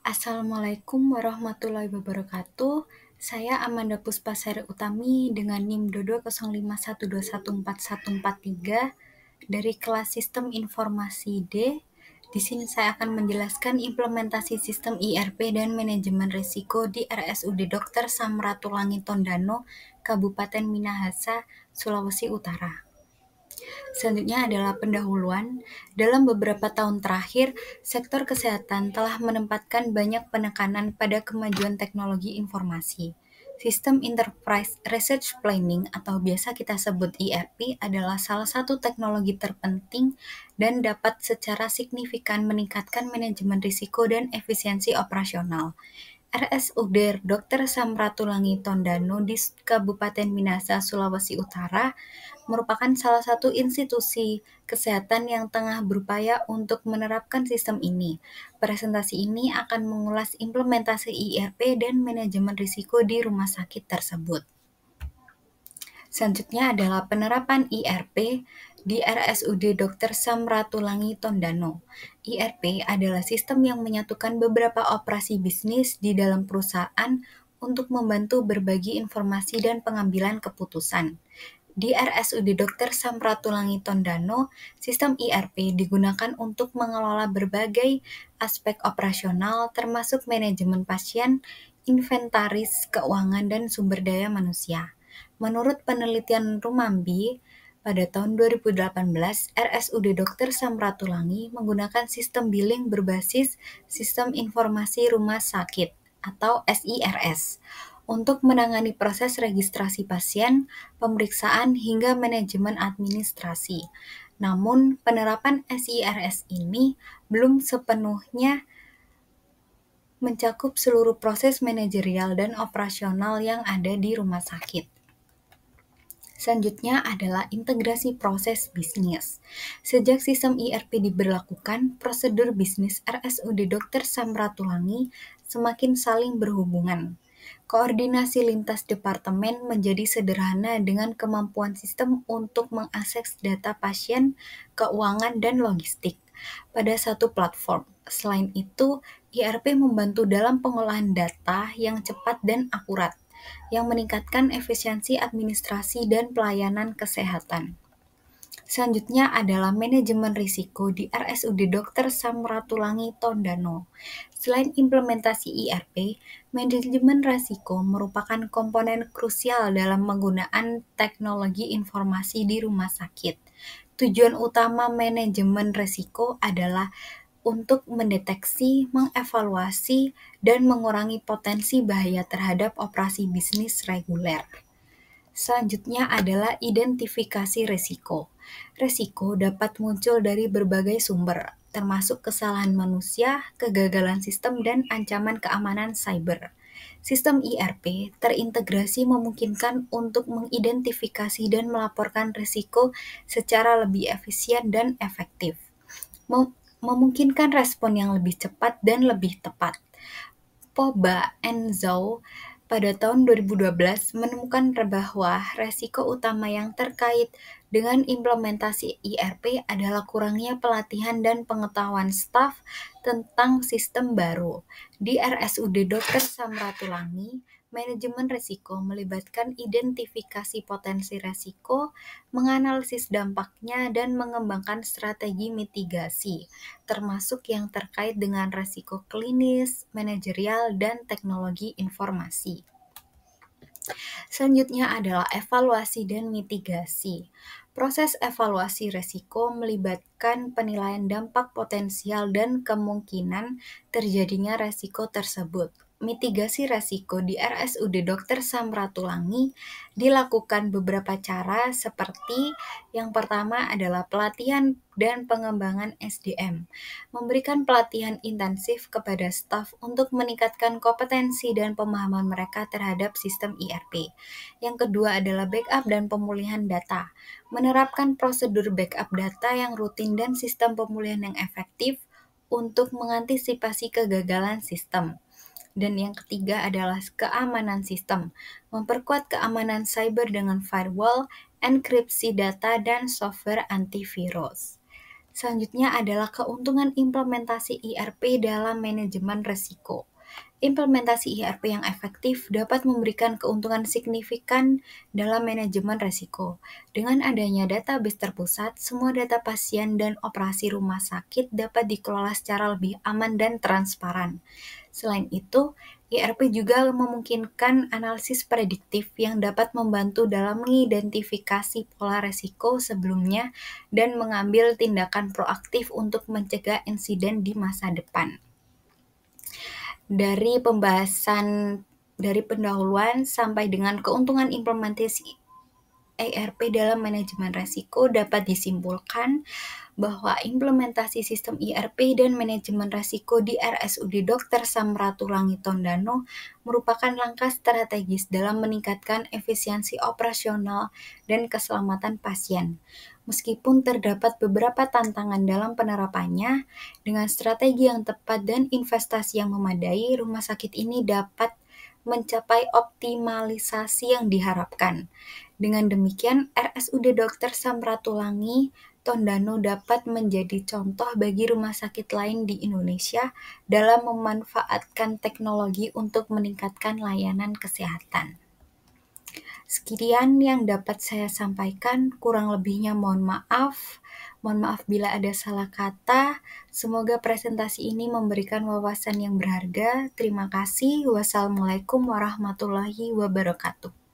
Assalamualaikum warahmatullahi wabarakatuh. Saya Amanda Puspasari Utami dengan NIM 22051214143 dari kelas Sistem Informasi D. Di sini saya akan menjelaskan implementasi sistem IRP dan manajemen risiko di RSUD Dr. Samratulangi Tondano, Kabupaten Minahasa, Sulawesi Utara. Selanjutnya adalah pendahuluan. Dalam beberapa tahun terakhir, sektor kesehatan telah menempatkan banyak penekanan pada kemajuan teknologi informasi. Sistem Enterprise Research Planning atau biasa kita sebut ERP adalah salah satu teknologi terpenting dan dapat secara signifikan meningkatkan manajemen risiko dan efisiensi operasional. RSUD Dr. Samratulangi Tondano di Kabupaten Minahasa, Sulawesi Utara merupakan salah satu institusi kesehatan yang tengah berupaya untuk menerapkan sistem ini. Presentasi ini akan mengulas implementasi IRP dan manajemen risiko di rumah sakit tersebut. Selanjutnya adalah penerapan IRP di RSUD Dr. Samratulangi Tondano. IRP adalah sistem yang menyatukan beberapa operasi bisnis di dalam perusahaan untuk membantu berbagi informasi dan pengambilan keputusan. Di RSUD Dr. Samratulangi Tondano, sistem IRP digunakan untuk mengelola berbagai aspek operasional termasuk manajemen pasien, inventaris, keuangan, dan sumber daya manusia. Menurut penelitian Rumambi, pada tahun 2018, RSUD Dr. Samratulangi menggunakan sistem billing berbasis Sistem Informasi Rumah Sakit atau SIRS untuk menangani proses registrasi pasien, pemeriksaan, hingga manajemen administrasi. Namun, penerapan SIRS ini belum sepenuhnya mencakup seluruh proses manajerial dan operasional yang ada di rumah sakit. Selanjutnya adalah integrasi proses bisnis. Sejak sistem IRP diberlakukan, prosedur bisnis RSUD Dr. Samratulangi semakin saling berhubungan. Koordinasi lintas departemen menjadi sederhana dengan kemampuan sistem untuk mengakses data pasien, keuangan, dan logistik pada satu platform. Selain itu, IRP membantu dalam pengolahan data yang cepat dan akurat, yang meningkatkan efisiensi administrasi dan pelayanan kesehatan. Selanjutnya adalah manajemen risiko di RSUD Dr. Samratulangi Tondano. Selain implementasi IRP, manajemen risiko merupakan komponen krusial dalam penggunaan teknologi informasi di rumah sakit. Tujuan utama manajemen risiko adalah untuk mendeteksi, mengevaluasi, dan mengurangi potensi bahaya terhadap operasi bisnis reguler. Selanjutnya adalah identifikasi risiko. Risiko dapat muncul dari berbagai sumber, termasuk kesalahan manusia, kegagalan sistem, dan ancaman keamanan cyber. Sistem IRP terintegrasi memungkinkan untuk mengidentifikasi dan melaporkan risiko secara lebih efisien dan efektif, memungkinkan respon yang lebih cepat dan lebih tepat. Poba and Zhou pada tahun 2012 menemukan bahwa resiko utama yang terkait dengan implementasi IRP adalah kurangnya pelatihan dan pengetahuan staf tentang sistem baru. Di RSUD Dr. Samratulangi, manajemen risiko melibatkan identifikasi potensi risiko, menganalisis dampaknya, dan mengembangkan strategi mitigasi, termasuk yang terkait dengan risiko klinis, manajerial, dan teknologi informasi. Selanjutnya adalah evaluasi dan mitigasi. Proses evaluasi risiko melibatkan penilaian dampak potensial dan kemungkinan terjadinya risiko tersebut. Mitigasi risiko di RSUD Dr. Samratulangi dilakukan beberapa cara seperti yang pertama adalah pelatihan dan pengembangan SDM. Memberikan pelatihan intensif kepada staf untuk meningkatkan kompetensi dan pemahaman mereka terhadap sistem IRP. Yang kedua adalah backup dan pemulihan data. Menerapkan prosedur backup data yang rutin dan sistem pemulihan yang efektif untuk mengantisipasi kegagalan sistem. Dan yang ketiga adalah keamanan sistem. Memperkuat keamanan cyber dengan firewall, enkripsi data, dan software antivirus. Selanjutnya adalah keuntungan implementasi IRP dalam manajemen risiko. Implementasi IRP yang efektif dapat memberikan keuntungan signifikan dalam manajemen risiko. Dengan adanya database terpusat, semua data pasien dan operasi rumah sakit dapat dikelola secara lebih aman dan transparan. Selain itu, IRP juga memungkinkan analisis prediktif yang dapat membantu dalam mengidentifikasi pola risiko sebelumnya dan mengambil tindakan proaktif untuk mencegah insiden di masa depan. Dari pendahuluan sampai dengan keuntungan implementasi IRP dalam manajemen risiko dapat disimpulkan bahwa implementasi sistem IRP dan manajemen risiko di RSUD Dr. Samratulangi Tondano merupakan langkah strategis dalam meningkatkan efisiensi operasional dan keselamatan pasien. Meskipun terdapat beberapa tantangan dalam penerapannya, dengan strategi yang tepat dan investasi yang memadai, rumah sakit ini dapat mencapai optimalisasi yang diharapkan. Dengan demikian, RSUD Dr. Samratulangi Tondano dapat menjadi contoh bagi rumah sakit lain di Indonesia dalam memanfaatkan teknologi untuk meningkatkan layanan kesehatan. Sekian yang dapat saya sampaikan, kurang lebihnya mohon maaf. Mohon maaf bila ada salah kata. Semoga presentasi ini memberikan wawasan yang berharga. Terima kasih. Wassalamualaikum warahmatullahi wabarakatuh.